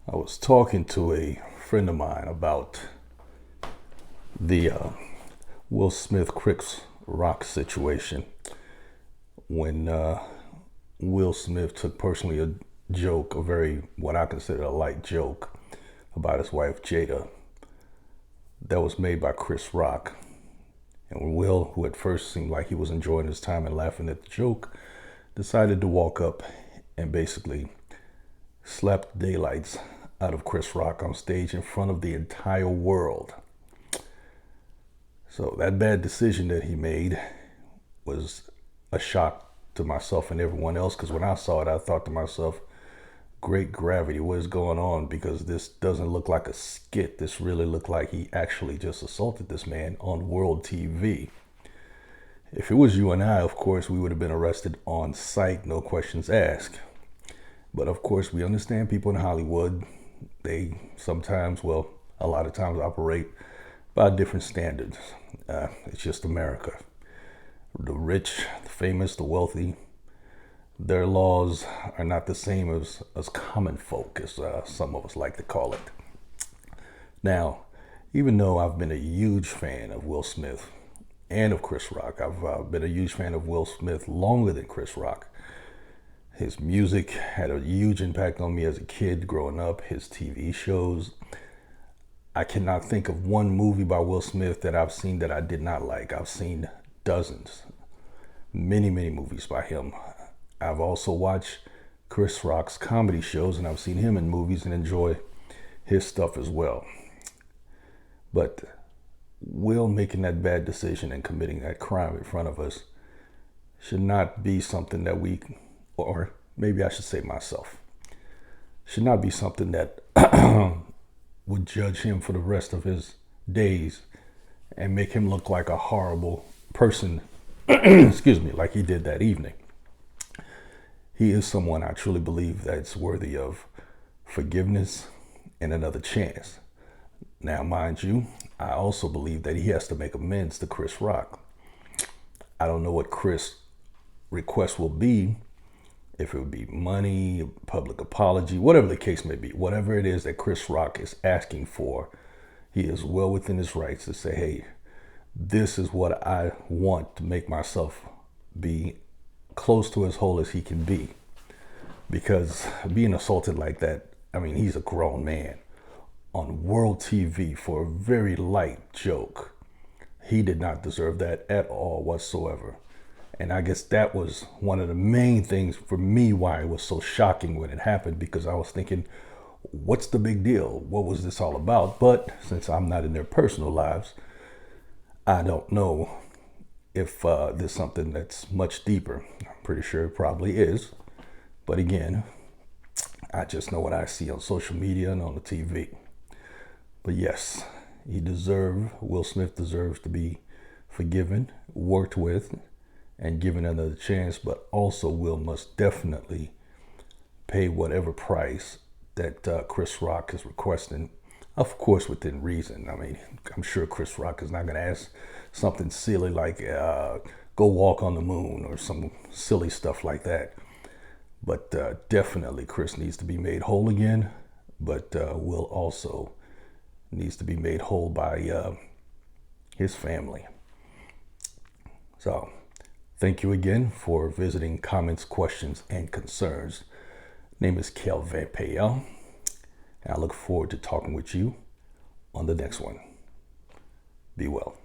I was talking to a friend of mine about the Will Smith Chris Rock situation when Will Smith took personally a joke, a very, what I consider a light joke about his wife Jada that was made by Chris Rock. And when Will, who at first seemed like he was enjoying his time and laughing at the joke, decided to walk up and basically slap the daylights out of Chris Rock on stage in front of the entire world. So that bad decision that he made was a shock to myself and everyone else, because when I saw it, I thought to myself, great gravity, what is going on? Because this doesn't look like a skit. This really looked like he actually just assaulted this man on world TV. If it was you and I, of course, we would have been arrested on sight, no questions asked. But of course, we understand people in Hollywood. They sometimes, well, a lot of times operate by different standards. It's just America. The rich, the famous, the wealthy, their laws are not the same as common folk, as some of us like to call it. Now, even though I've been a huge fan of Will Smith and of Chris Rock, I've been a huge fan of Will Smith longer than Chris Rock. His music had a huge impact on me as a kid growing up, his TV shows. I cannot think of one movie by Will Smith that I've seen that I did not like. I've seen dozens, many movies by him. I've also watched Chris Rock's comedy shows, and I've seen him in movies and enjoy his stuff as well. But Will making that bad decision and committing that crime in front of us should not be something that we, or maybe I should say myself, should not be something that would judge him for the rest of his days and make him look like a horrible person, excuse me, like he did that evening. He is someone I truly believe that's worthy of forgiveness and another chance. Now, mind you, I also believe that he has to make amends to Chris Rock. I don't know what Chris' request will be, if it would be money, public apology, whatever the case may be, whatever it is that Chris Rock is asking for, he is well within his rights to say, hey, this is what I want to make myself be close to as whole as he can be. Because being assaulted like that, I mean, he's a grown man on world TV for a very light joke. He did not deserve that at all whatsoever. And I guess that was one of the main things for me why it was so shocking when it happened, because I was thinking, what's the big deal? What was this all about? But since I'm not in their personal lives, I don't know if there's something that's much deeper. I'm pretty sure it probably is. But again, I just know what I see on social media and on the TV. But yes, Will Smith deserves to be forgiven, worked with, and given another chance, but also Will must definitely pay whatever price that Chris Rock is requesting, of course within reason. I mean, I'm sure Chris Rock is not going to ask something silly like go walk on the moon or some silly stuff like that. But definitely Chris needs to be made whole again, but Will also needs to be made whole by his family. So, thank you again for visiting Comments, Questions, and Concerns. Name is Kelvin Payel, and I look forward to talking with you on the next one. Be well.